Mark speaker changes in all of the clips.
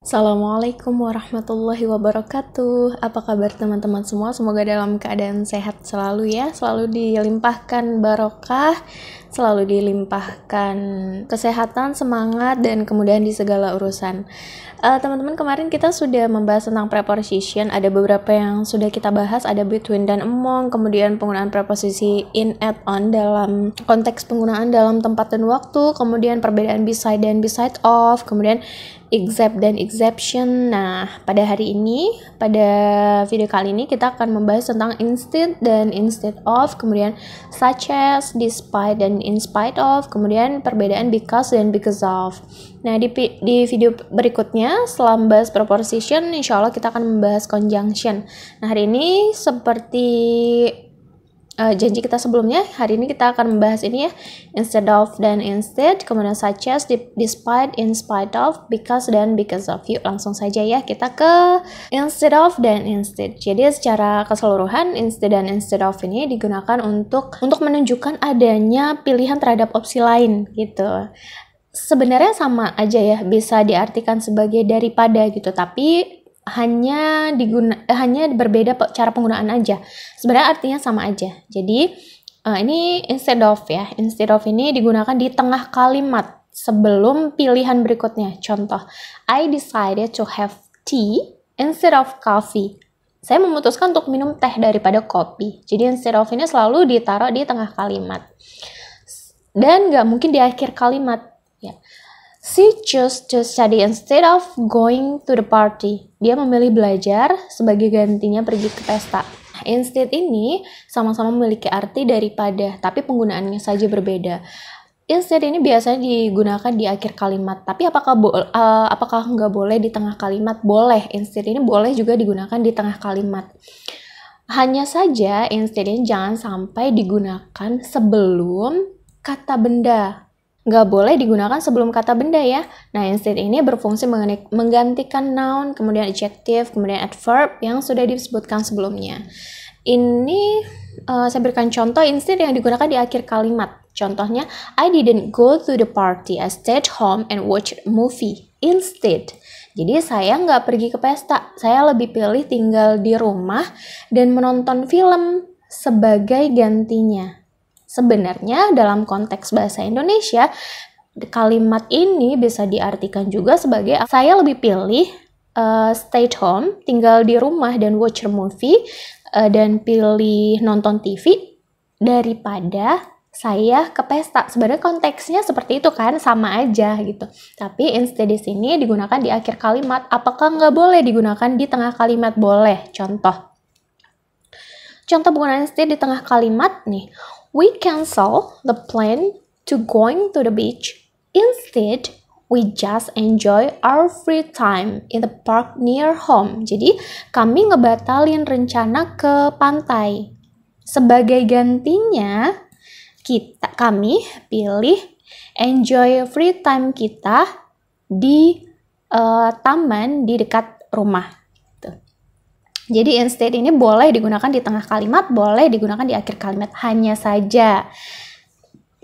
Speaker 1: Assalamualaikum warahmatullahi wabarakatuh. Apa kabar teman-teman semua? Semoga dalam keadaan sehat selalu ya. Selalu dilimpahkan barokah, selalu dilimpahkan kesehatan, semangat, dan kemudahan di segala urusan. Teman-teman, kemarin kita sudah membahas tentang preposition. Ada beberapa yang sudah kita bahas, ada between dan among, kemudian penggunaan preposisi in, at, on dalam konteks penggunaan dalam tempat dan waktu, kemudian perbedaan beside dan beside of, kemudian except dan exception. Nah, pada hari ini, pada video kali ini kita akan membahas tentang instead dan instead of, kemudian such as, despite dan in spite of, kemudian perbedaan because dan because of. Nah, di video berikutnya setelah membahas preposition, insya Allah kita akan membahas conjunction. Nah, hari ini seperti janji kita sebelumnya, hari ini kita akan membahas ini ya, instead of dan instead, kemudian such as, despite, in spite of, because dan because of. Yuk langsung saja ya kita ke instead of dan instead. Jadi secara keseluruhan instead dan instead of ini digunakan untuk menunjukkan adanya pilihan terhadap opsi lain gitu. Sebenarnya sama aja ya, bisa diartikan sebagai daripada gitu, tapi hanya berbeda cara penggunaan aja. Sebenarnya artinya sama aja. Jadi ini instead of ya. Instead of ini digunakan di tengah kalimat sebelum pilihan berikutnya. Contoh, I decided to have tea instead of coffee. Saya memutuskan untuk minum teh daripada kopi. Jadi instead of ini selalu ditaruh di tengah kalimat. Dan nggak mungkin di akhir kalimat. Ya. She chose to study instead of going to the party. Dia memilih belajar sebagai gantinya pergi ke pesta. Instead ini sama-sama memiliki arti daripada, tapi penggunaannya saja berbeda. Instead ini biasanya digunakan di akhir kalimat, tapi apakah nggak boleh di tengah kalimat? Boleh. Instead ini boleh juga digunakan di tengah kalimat. Hanya saja instead ini jangan sampai digunakan sebelum kata benda. Nggak boleh digunakan sebelum kata benda ya. Nah, instead ini berfungsi menggantikan noun, kemudian adjective, kemudian adverb yang sudah disebutkan sebelumnya. Ini saya berikan contoh instead yang digunakan di akhir kalimat. Contohnya, I didn't go to the party, I stayed home and watched a movie instead. Jadi saya nggak pergi ke pesta, saya lebih pilih tinggal di rumah dan menonton film sebagai gantinya. Sebenarnya dalam konteks bahasa Indonesia, kalimat ini bisa diartikan juga sebagai saya lebih pilih stay at home, tinggal di rumah dan watch a movie, dan pilih nonton TV daripada saya ke pesta. Sebenarnya konteksnya seperti itu kan, sama aja gitu. Tapi instead di sini digunakan di akhir kalimat. Apakah nggak boleh digunakan di tengah kalimat? Boleh. Contoh penggunaan instead di tengah kalimat nih. We cancel the plan to going to the beach. Instead, we just enjoy our free time in the park near home. Jadi, kami ngebatalin rencana ke pantai. Sebagai gantinya, kami pilih enjoy free time kita di taman di dekat rumah. Jadi instead ini boleh digunakan di tengah kalimat, boleh digunakan di akhir kalimat. Hanya saja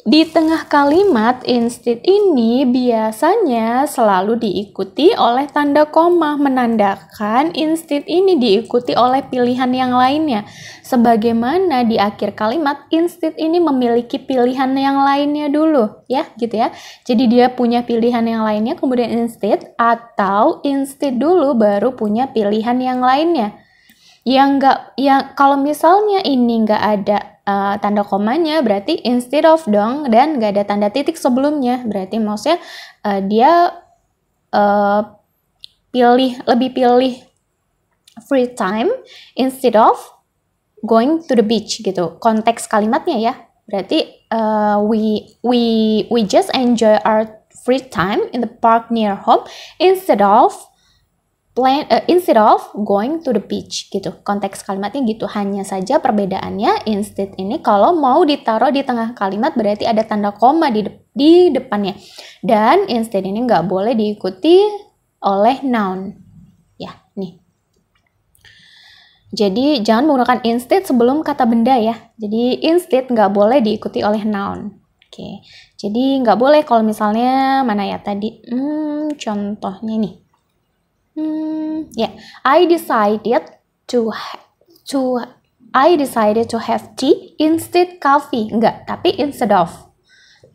Speaker 1: di tengah kalimat instead ini biasanya selalu diikuti oleh tanda koma, menandakan instead ini diikuti oleh pilihan yang lainnya. Sebagaimana di akhir kalimat instead ini memiliki pilihan yang lainnya dulu, ya, gitu ya. Jadi dia punya pilihan yang lainnya kemudian instead, atau instead dulu baru punya pilihan yang lainnya. Kalau misalnya ini nggak ada tanda komanya, berarti instead of dong, dan nggak ada tanda titik sebelumnya, berarti maksudnya dia lebih pilih free time instead of going to the beach gitu. Konteks kalimatnya ya, berarti we just enjoy our free time in the park near home instead of going to the beach gitu. Konteks kalimatnya gitu. Hanya saja perbedaannya instead ini kalau mau ditaruh di tengah kalimat berarti ada tanda koma di depannya. Dan instead ini nggak boleh diikuti oleh noun. Ya, nih. Jadi jangan menggunakan instead sebelum kata benda ya. Jadi instead nggak boleh diikuti oleh noun. Oke. Jadi nggak boleh kalau misalnya mana ya tadi? Contohnya nih. I decided to have tea instead coffee. Enggak, tapi instead of.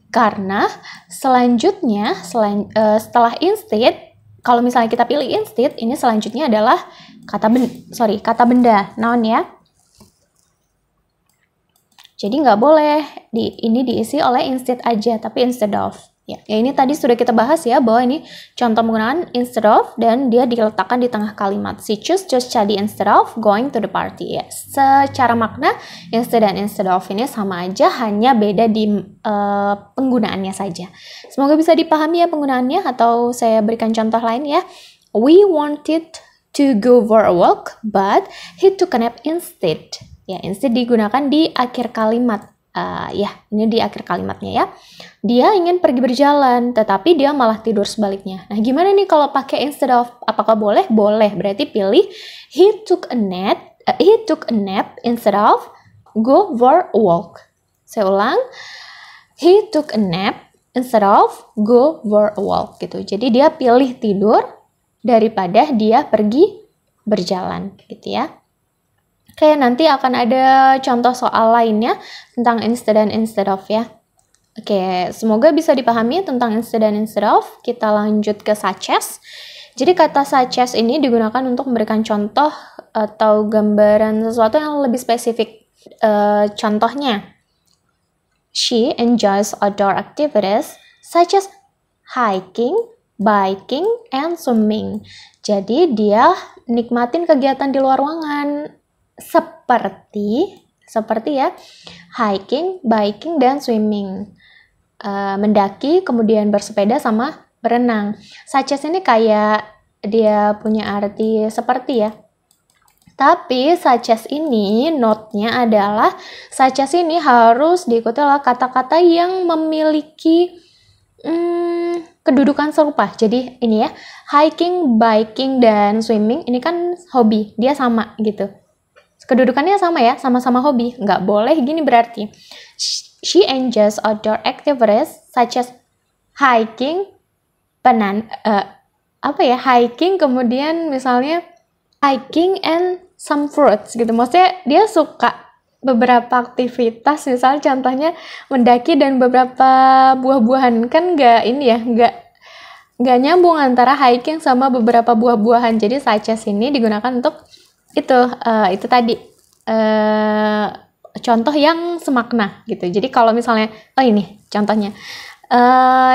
Speaker 1: Karena selanjutnya setelah instead, kalau misalnya kita pilih instead, ini selanjutnya adalah kata benda, noun ya. Jadi nggak boleh ini diisi oleh instead aja, tapi instead of. Ya, ini tadi sudah kita bahas ya, bahwa ini contoh penggunaan instead of dan dia diletakkan di tengah kalimat. She choose to study instead of going to the party. Ya, secara makna instead dan instead of ini sama aja, hanya beda di penggunaannya saja. Semoga bisa dipahami ya penggunaannya, atau saya berikan contoh lain ya. We wanted to go for a walk, but he took a nap instead. Ya, instead digunakan di akhir kalimat. Ini di akhir kalimatnya ya. Dia ingin pergi berjalan, tetapi dia malah tidur sebaliknya. Nah, gimana nih kalau pakai instead of? Apakah boleh? Boleh. Berarti pilih he took a nap instead of go for a walk. Saya ulang. He took a nap instead of go for a walk gitu. Jadi dia pilih tidur daripada dia pergi berjalan gitu ya. Oke, nanti akan ada contoh soal lainnya tentang instead dan instead of ya. Oke, semoga bisa dipahami tentang instead dan instead of. Kita lanjut ke such as. Jadi kata such as ini digunakan untuk memberikan contoh atau gambaran sesuatu yang lebih spesifik. Contohnya, she enjoys outdoor activities such as hiking, biking, and swimming. Jadi dia nikmatin kegiatan di luar ruangan seperti ya hiking, biking, dan swimming. Mendaki, kemudian bersepeda sama berenang. Such as ini kayak dia punya arti seperti ya. Tapi such as ini note-nya adalah such as ini harus diikuti oleh kata-kata yang memiliki kedudukan serupa. Jadi ini ya, hiking, biking, dan swimming ini kan hobi, dia sama gitu. Kedudukannya sama ya, sama-sama hobi. Nggak boleh gini berarti. She enjoys outdoor activities such as hiking, hiking, kemudian misalnya hiking and some fruits gitu. Maksudnya dia suka beberapa aktivitas, misalnya contohnya mendaki dan beberapa buah-buahan. Kan nggak nyambung antara hiking sama beberapa buah-buahan. Jadi such as ini digunakan untuk itu tadi contoh yang semakna gitu. Jadi kalau misalnya ini contohnya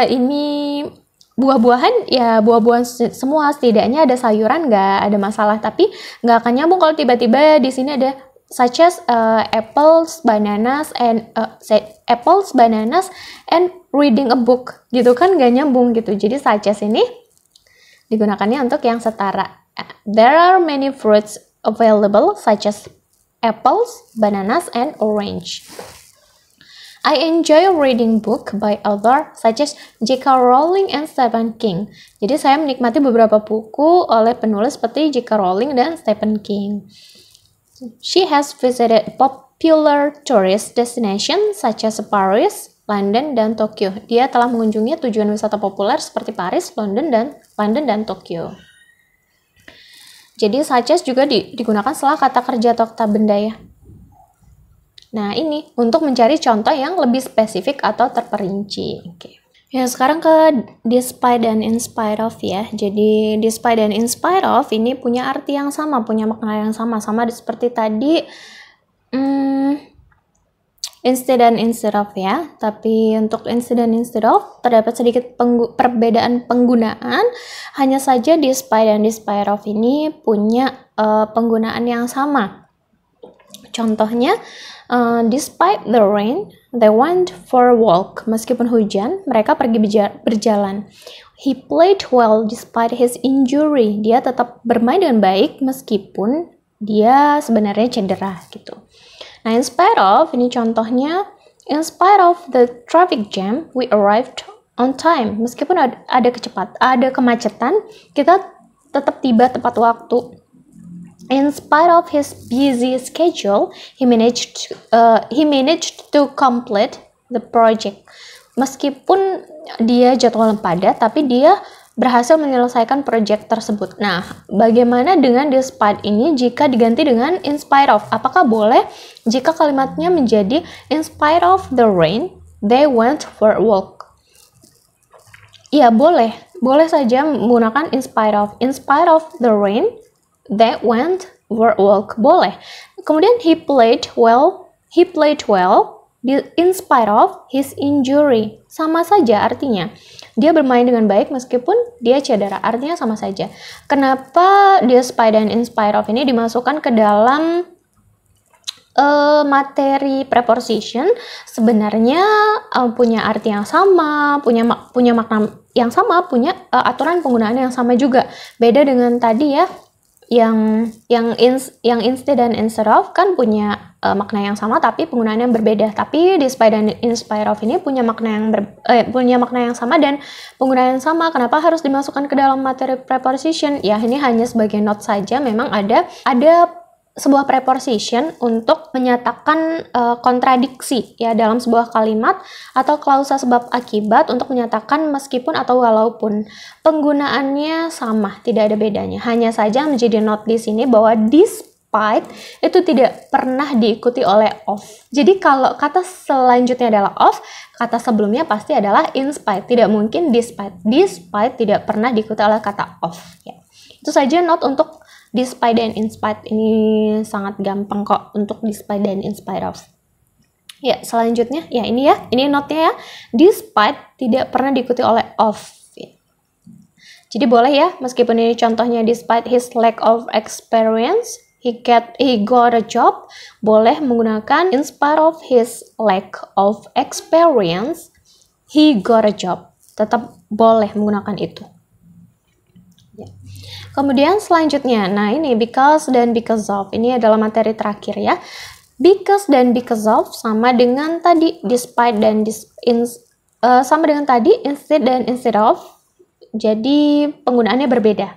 Speaker 1: ini buah-buahan ya, buah-buahan semua, setidaknya ada sayuran, nggak ada masalah. Tapi nggak akan nyambung kalau tiba-tiba di sini ada such as apples, bananas and reading a book gitu kan, nggak nyambung gitu. Jadi such as ini digunakannya untuk yang setara. There are many fruits available such as apples, bananas, and orange. I enjoy reading book by author such as J.K. Rowling and Stephen King. Jadi saya menikmati beberapa buku oleh penulis seperti J.K. Rowling dan Stephen King. She has visited popular tourist destinations such as Paris, London, dan Tokyo. Dia telah mengunjungi tujuan wisata populer seperti Paris, London, dan Tokyo. Jadi such as juga digunakan setelah kata kerja atau kata benda ya. Nah, ini untuk mencari contoh yang lebih spesifik atau terperinci. Oke. Ya, sekarang ke despite dan in spite of ya. Jadi despite dan in spite of ini punya arti yang sama, punya makna yang sama seperti tadi instead dan instead of ya. Tapi untuk instead dan instead of terdapat sedikit perbedaan penggunaan. Hanya saja despite dan despite of ini punya penggunaan yang sama. Contohnya, despite the rain, they went for a walk. Meskipun hujan, mereka pergi berjalan. He played well despite his injury. Dia tetap bermain dengan baik meskipun dia sebenarnya cedera gitu. Nah, in spite of, ini contohnya, in spite of the traffic jam, we arrived on time. Meskipun ada kemacetan, kita tetap tiba tepat waktu. In spite of his busy schedule, he managed to complete the project. Meskipun dia jadwal padat, tapi dia berhasil menyelesaikan proyek tersebut. Nah, bagaimana dengan despite ini jika diganti dengan in spite of? Apakah boleh jika kalimatnya menjadi in spite of the rain, they went for a walk? Ya, boleh. Boleh saja menggunakan in spite of. In spite of the rain, they went for a walk. Boleh. Kemudian he played well in spite of his injury. Sama saja artinya. Dia bermain dengan baik meskipun dia cedera. Artinya sama saja. Kenapa despite dan in spite of ini dimasukkan ke dalam materi preposition? Sebenarnya punya arti yang sama, punya makna yang sama, punya aturan penggunaan yang sama juga. Beda dengan tadi ya, yang instead dan instead of kan punya makna yang sama tapi penggunaan yang berbeda. Tapi despite dan in spite of ini punya makna yang sama dan penggunaan yang sama. Kenapa harus dimasukkan ke dalam materi preposition? Ya, ini hanya sebagai note saja. Memang ada sebuah preposition untuk menyatakan kontradiksi ya dalam sebuah kalimat atau klausa sebab akibat untuk menyatakan meskipun atau walaupun. Penggunaannya sama, tidak ada bedanya. Hanya saja menjadi note di sini bahwa despite itu tidak pernah diikuti oleh of. Jadi kalau kata selanjutnya adalah of, kata sebelumnya pasti adalah in spite. Tidak mungkin despite. Despite tidak pernah diikuti oleh kata of ya. Itu saja note untuk despite dan in spite. Ini sangat gampang kok untuk despite dan in spite of. Ya, selanjutnya ya ini ya, ini note-nya ya. Despite tidak pernah diikuti oleh of. Jadi boleh ya, meskipun ini contohnya despite his lack of experience, he got a job, boleh menggunakan in spite of his lack of experience, he got a job. Tetap boleh menggunakan itu. Kemudian selanjutnya, nah ini because dan because of. Ini adalah materi terakhir ya. Because dan because of sama dengan tadi despite dan sama dengan tadi instead dan instead of. Jadi penggunaannya berbeda.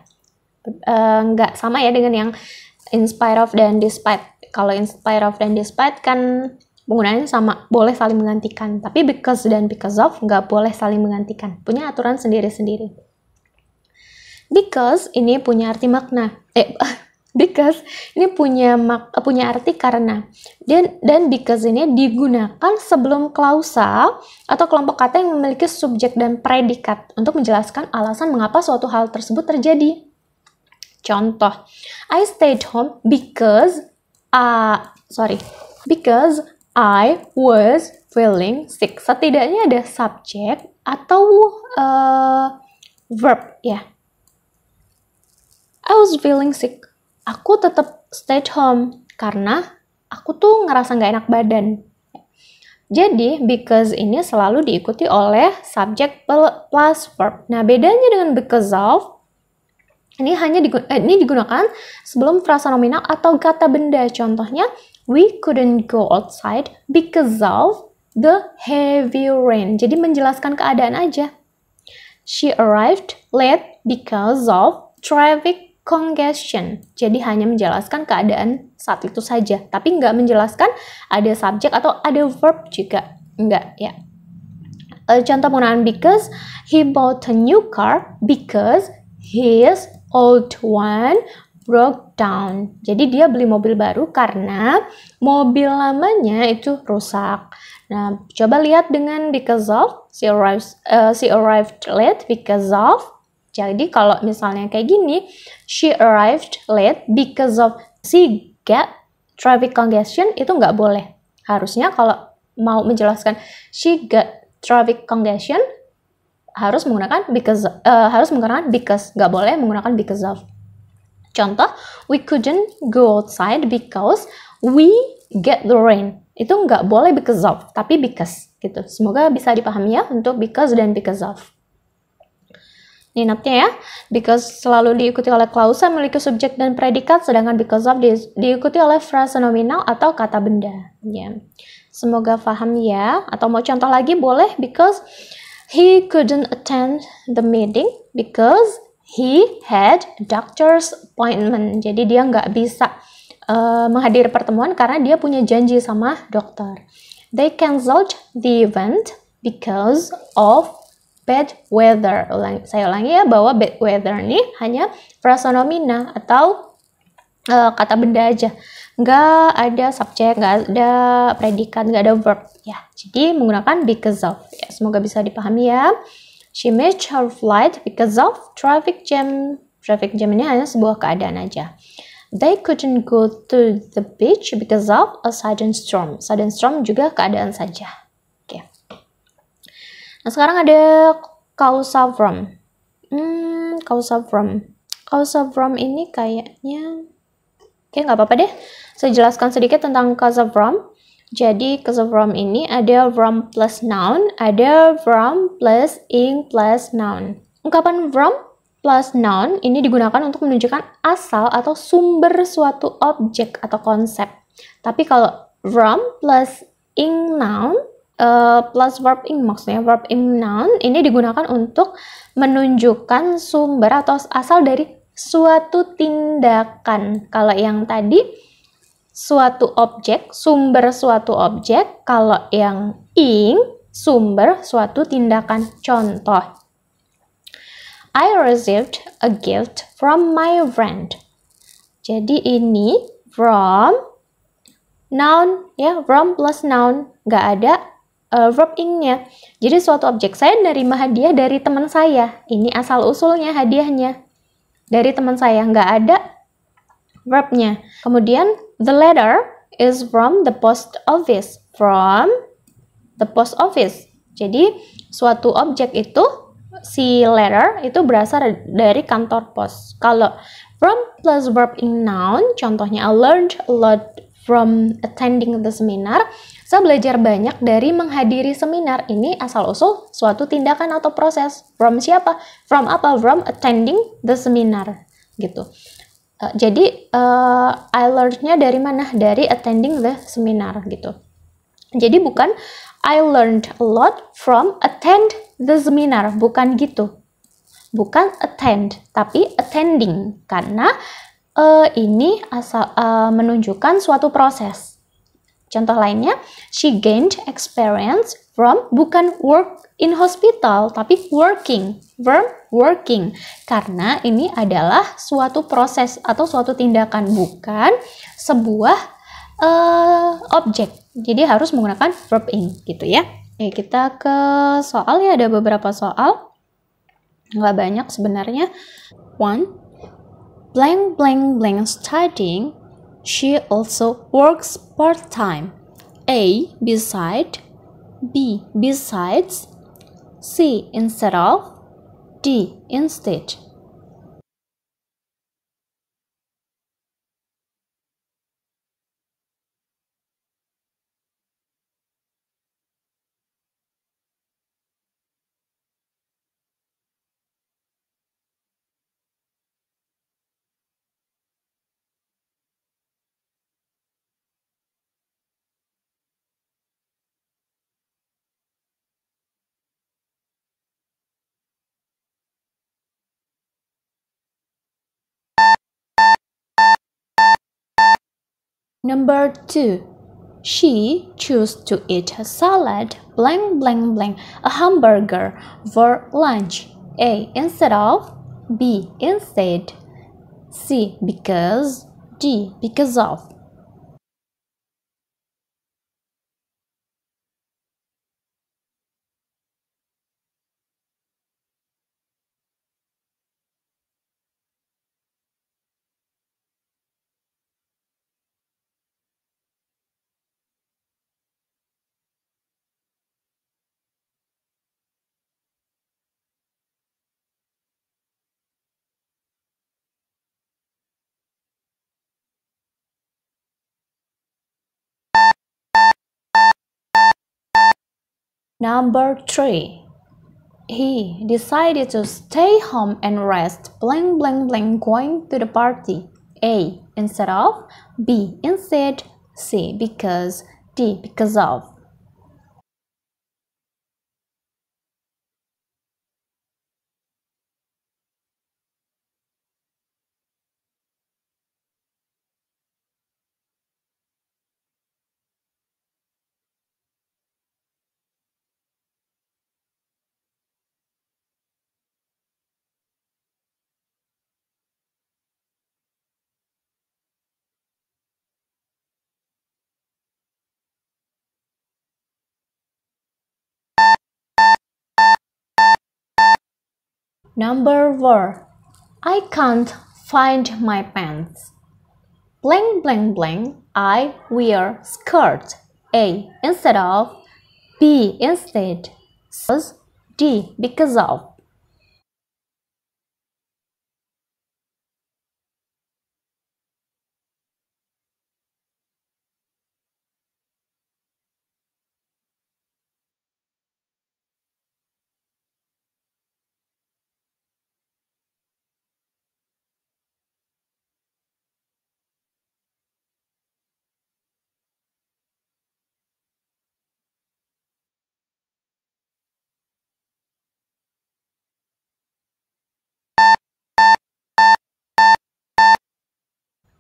Speaker 1: Nggak sama ya dengan yang in spite of dan despite. Kalau in spite of dan despite kan penggunaannya sama, boleh saling menggantikan. Tapi because dan because of nggak boleh saling menggantikan. Punya aturan sendiri-sendiri. Because ini punya arti makna. Because ini punya arti karena. Dan because ini digunakan sebelum klausa atau kelompok kata yang memiliki subjek dan predikat untuk menjelaskan alasan mengapa suatu hal tersebut terjadi. Contoh, I stayed home because I was feeling sick. Setidaknya ada subjek atau verb ya. I was feeling sick. Aku tetap stay at home karena aku tuh ngerasa nggak enak badan. Jadi, because ini selalu diikuti oleh subject plus verb. Nah, bedanya dengan because of, ini digunakan sebelum frasa nominal atau kata benda. Contohnya, we couldn't go outside because of the heavy rain. Jadi, menjelaskan keadaan aja. She arrived late because of traffic congestion. Jadi hanya menjelaskan keadaan saat itu saja, tapi nggak menjelaskan ada subjek atau ada verb juga. Enggak ya. Contoh penggunaan because, he bought a new car because his old one broke down. Jadi dia beli mobil baru karena mobil lamanya itu rusak. Nah, coba lihat dengan because of, she arrived late because of. Jadi kalau misalnya kayak gini, she arrived late because of she get traffic congestion, itu nggak boleh. Harusnya kalau mau menjelaskan she got traffic congestion, harus menggunakan because, nggak boleh menggunakan because of. Contoh, we couldn't go outside because we get the rain. Itu nggak boleh because of, tapi because gitu. Semoga bisa dipahami ya untuk because dan because of. Ini note-nya ya, because selalu diikuti oleh klausa memiliki subjek dan predikat, sedangkan because of diikuti oleh frasa nominal atau kata benda. Ya. Semoga paham ya, atau mau contoh lagi boleh, because he couldn't attend the meeting because he had a doctor's appointment. Jadi dia nggak bisa menghadiri pertemuan karena dia punya janji sama dokter. They cancelled the event because of bad weather. Saya ulangi ya, bahwa bad weather ini hanya frasa nomina atau kata benda aja. Nggak ada subjek, nggak ada predikat, nggak ada verb. Ya, jadi menggunakan because of. Ya, semoga bisa dipahami ya. She missed her flight because of traffic jam. Traffic jam ini hanya sebuah keadaan aja. They couldn't go to the beach because of a sudden storm. Sudden storm juga keadaan saja. Oke. Nah, sekarang ada causal from. Causal from. Causal from ini kayaknya... Oke, nggak apa-apa deh. Saya jelaskan sedikit tentang causal from. Jadi, causal from ini ada from plus noun, ada from plus ing plus noun. Ungkapan from plus noun ini digunakan untuk menunjukkan asal atau sumber suatu objek atau konsep. Tapi kalau from plus ing noun plus verb ing, maksudnya verb ing noun ini digunakan untuk menunjukkan sumber atau asal dari suatu tindakan. Kalau yang tadi suatu objek, sumber suatu objek. Kalau yang ing, sumber suatu tindakan. Contoh, I received a gift from my friend. Jadi ini from noun, ya, from plus noun, nggak ada verb ing-nya. Jadi suatu objek, saya menerima hadiah dari teman saya. Ini asal usulnya hadiahnya dari teman saya, nggak ada verbnya. Kemudian the letter is from the post office. From the post office. Jadi suatu objek itu, si letter itu berasal dari kantor pos. Kalau from plus verb in noun, contohnya I learned a lot from attending the seminar. Saya belajar banyak dari menghadiri seminar. Ini asal usul suatu tindakan atau proses. From siapa? From apa? From attending the seminar. Gitu. Jadi I learned-nya dari mana? Dari attending the seminar gitu. Jadi bukan I learned a lot from attend the seminar, bukan gitu. Bukan attend, tapi attending, karena ini asal menunjukkan suatu proses. Contoh lainnya, she gained experience from, bukan work in hospital, tapi working, verb working. Karena ini adalah suatu proses atau suatu tindakan, bukan sebuah objek. Jadi harus menggunakan verb ing gitu ya. Oke, kita ke soal ya, ada beberapa soal. Nggak banyak sebenarnya. 1. Blank blank blank studying. She also works part-time. A. Beside. B. Besides. C. Instead of. D. Instead. Number 2. She chose to eat a salad, blank blank blank, a hamburger for lunch. A. Instead of. B. Instead. C. Because. D. Because of. Number 3. He decided to stay home and rest, blank blank blank, going to the party. A. Instead of. B. Instead. C. Because. D. Because of. Number 4. I can't find my pants. Blank blank blank, I wear skirt. A instead of, B instead, D because of.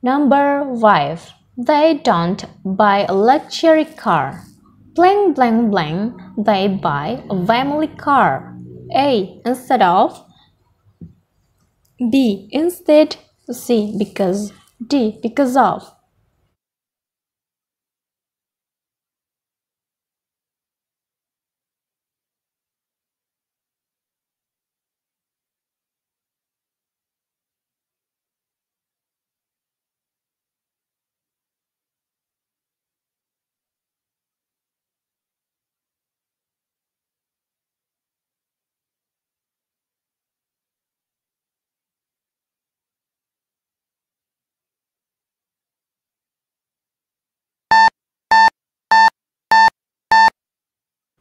Speaker 1: Number 5. They don't buy a luxury car. Blank blank blank, they buy a family car. A instead of, B instead, C because, D because of.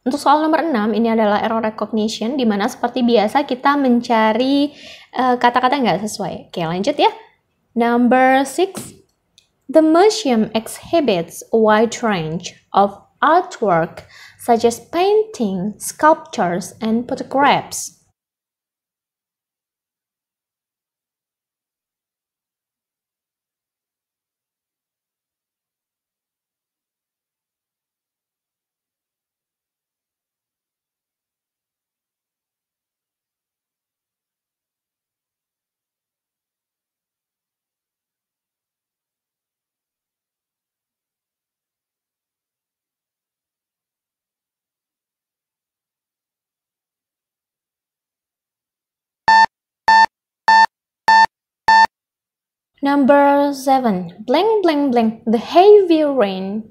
Speaker 1: Untuk soal nomor 6, ini adalah error recognition, di mana seperti biasa kita mencari kata-kata yang nggak sesuai. Oke, lanjut ya. Number 6. The museum exhibits a wide range of artwork such as painting, sculptures, and photographs. Number 7. Blank blank blank. The heavy rain.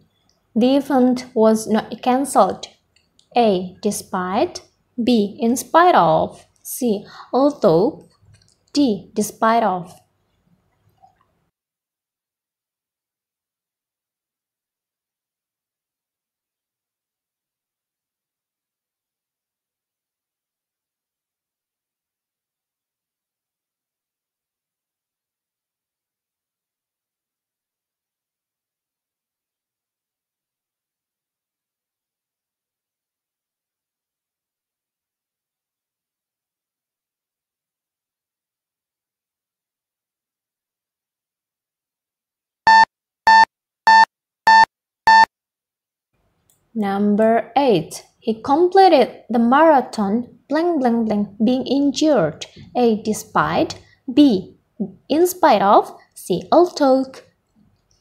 Speaker 1: The event was not cancelled. A. Despite. B. In spite of. C. Although. D. Despite of. Number 8. He completed the marathon blank blank blank being injured. A. Despite. B. In spite of. C. Although.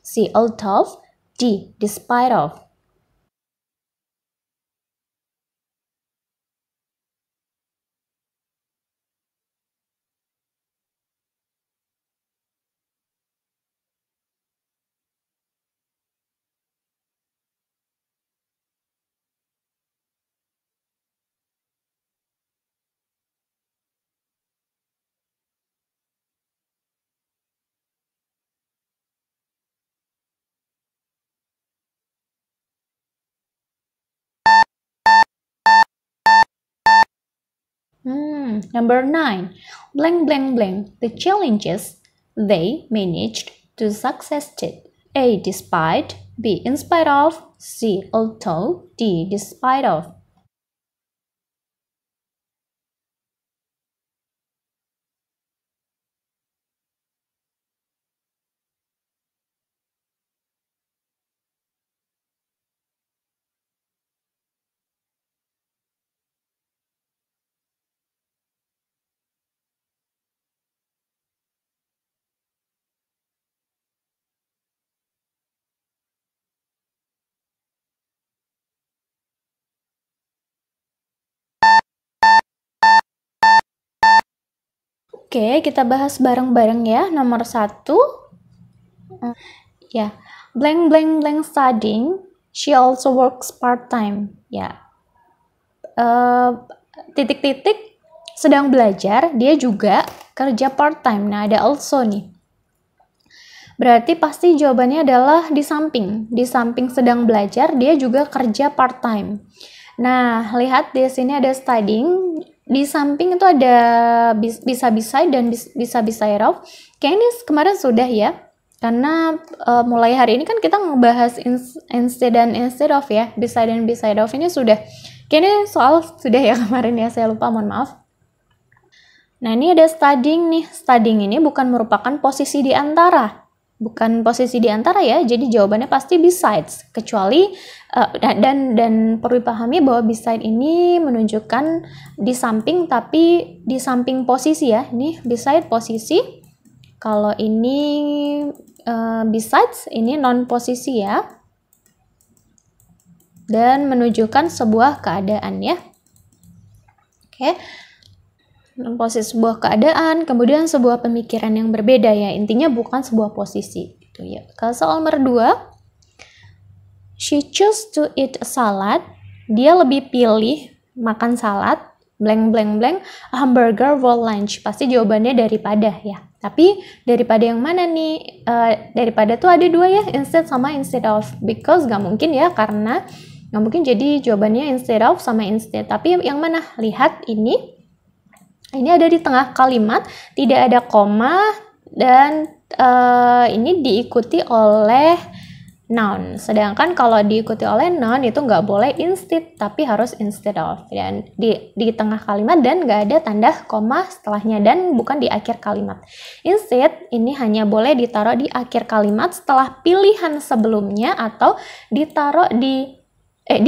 Speaker 1: C. Although. D. Despite of. Number 9. Blank blank blank. The challenges they managed to succeed. A. Despite. B. In spite of. C. Although. D. Despite of. Oke, kita bahas bareng-bareng ya. Nomor 1. Ya, blank blank blank studying. She also works part-time. Ya. Titik-titik sedang belajar, dia juga kerja part-time. Nah, ada also nih. Berarti pasti jawabannya adalah di samping sedang belajar, dia juga kerja part-time. Nah, lihat di sini ada studying, di samping itu ada bisa beside dan bisa beside of. Kayaknya ini kemarin sudah ya, karena mulai hari ini kan kita ngebahas instead dan instead of ya, beside dan beside of ini sudah. Kayaknya soal sudah ya kemarin ya, saya lupa, mohon maaf. Nah, ini ada studying nih. Studying ini bukan merupakan posisi di antara. Bukan posisi di antara ya, jadi jawabannya pasti besides. Kecuali, dan perlu dipahami bahwa beside ini menunjukkan di samping, tapi di samping posisi ya. Ini beside posisi. Kalau ini besides, ini non posisi ya. Dan menunjukkan sebuah keadaan ya. Oke. Posisi sebuah keadaan, kemudian sebuah pemikiran yang berbeda ya. Intinya bukan sebuah posisi gitu ya. Kalau soal nomor 2, she chose to eat a salad. Dia lebih pilih makan salad, blank blank blank, a hamburger for lunch. Pasti jawabannya daripada ya. Tapi daripada yang mana nih? Daripada tuh ada 2 ya, instead sama instead of. Because gak mungkin ya, karena gak mungkin jadi jawabannya instead of sama instead. Tapi yang mana? Lihat ini. Ini ada di tengah kalimat, tidak ada koma, dan ini diikuti oleh noun. Sedangkan kalau diikuti oleh noun itu nggak boleh instead, tapi harus instead of. Dan di tengah kalimat dan nggak ada tanda koma setelahnya, dan bukan di akhir kalimat. Instead ini hanya boleh ditaruh di akhir kalimat setelah pilihan sebelumnya, atau ditaruh di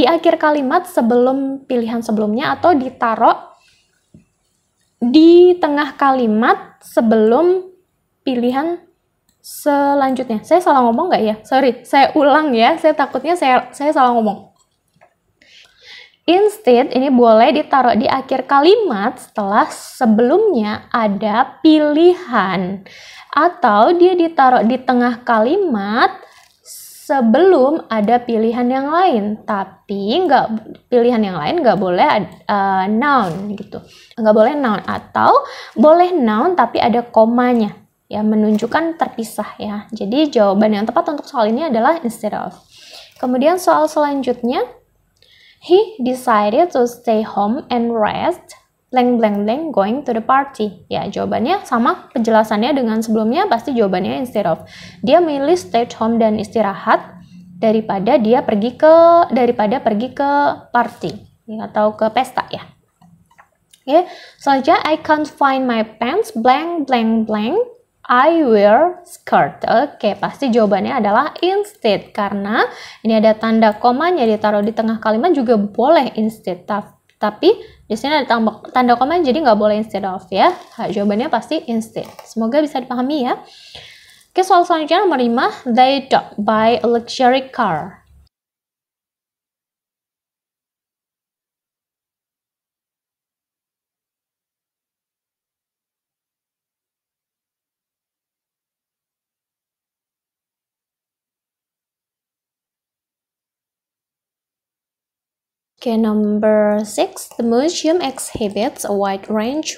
Speaker 1: akhir kalimat sebelum pilihan sebelumnya, atau ditaruh di tengah kalimat sebelum pilihan selanjutnya. Saya salah ngomong nggak ya? Sorry, saya ulang ya. Saya takutnya saya salah ngomong. Instead, ini boleh ditaruh di akhir kalimat setelah sebelumnya ada pilihan. Atau dia ditaruh di tengah kalimat sebelum ada pilihan yang lain, tapi pilihan yang lain nggak boleh noun gitu, nggak boleh noun, atau boleh noun tapi ada komanya ya, menunjukkan terpisah ya. Jadi jawaban yang tepat untuk soal ini adalah instead of. Kemudian soal selanjutnya, he decided to stay home and rest blank blank blank going to the party. Ya, jawabannya sama penjelasannya dengan sebelumnya, pasti jawabannya instead of. Dia milih stay at home dan istirahat daripada pergi ke party ya, atau ke pesta ya. Oke, selanjutnya I can't find my pants blank blank blank. I wear skirt. Oke, pasti jawabannya adalah instead, karena ini ada tanda komanya ditaruh di tengah kalimat juga boleh instead. Tapi di sini ada tanda koma, jadi nggak boleh instead of ya. Jawabannya pasti instead. Semoga bisa dipahami ya. Oke, soal selanjutnya nomor 5. They don't buy a luxury car. Okay, number 6, the museum exhibits a wide range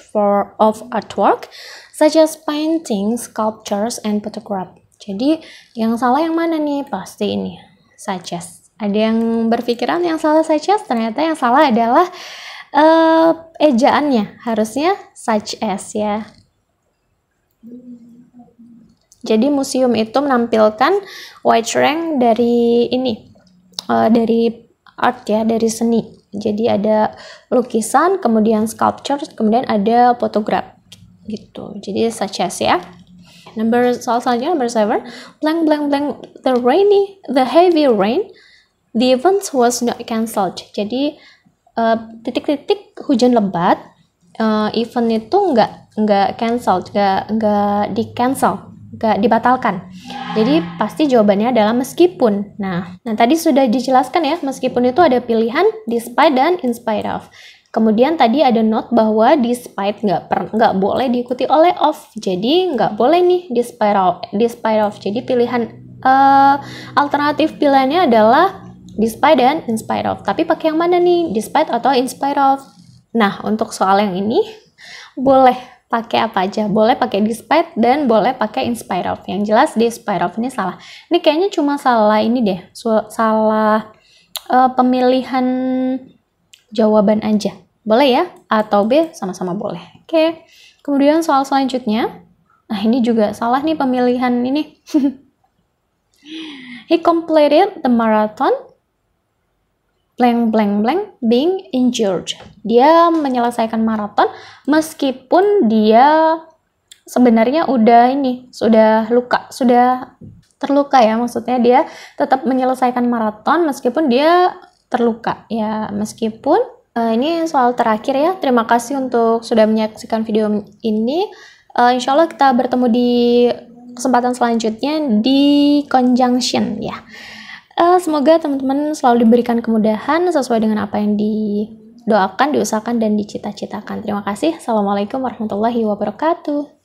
Speaker 1: of artwork, such as paintings, sculptures, and photograph. Jadi, yang salah yang mana nih? Pasti ini, such as. Ada yang berpikiran yang salah such as, ternyata yang salah adalah ejaannya. Harusnya such as ya. Jadi, museum itu menampilkan wide range dari ini, dari art ya, dari seni. Jadi ada lukisan, kemudian sculpture, kemudian ada photograph gitu. Jadi such as ya. Soal selanjutnya nomor 7. Blank blank blank the heavy rain, the event was not cancelled. Jadi titik-titik hujan lebat, event itu nggak cancelled, nggak di cancel, nggak dibatalkan. Jadi pasti jawabannya adalah meskipun. Nah tadi sudah dijelaskan ya, meskipun itu ada pilihan despite dan in spite of. Kemudian tadi ada note bahwa despite nggak boleh diikuti oleh of. Jadi nggak boleh nih despite of. Jadi pilihan alternatif pilihannya adalah despite dan in spite of. Tapi pakai yang mana nih? Despite atau in spite of? Nah, untuk soal yang ini boleh pakai apa aja. Boleh pakai despite dan boleh pakai in spite of. Yang jelas despite of ini salah. Ini kayaknya cuma salah ini deh. Salah pemilihan jawaban aja. Boleh ya? Atau B sama-sama boleh. Oke. Kemudian soal selanjutnya. Nah, ini juga salah nih pemilihan ini. He completed the marathon blank blank blank being injured. Dia menyelesaikan maraton meskipun dia sebenarnya sudah terluka ya, maksudnya dia tetap menyelesaikan maraton meskipun dia terluka ya, meskipun ini soal terakhir ya. Terima kasih untuk sudah menyaksikan video ini. Insya Allah kita bertemu di kesempatan selanjutnya di conjunction ya. Semoga teman-teman selalu diberikan kemudahan sesuai dengan apa yang didoakan, diusahakan, dan dicita-citakan. Terima kasih. Assalamualaikum warahmatullahi wabarakatuh.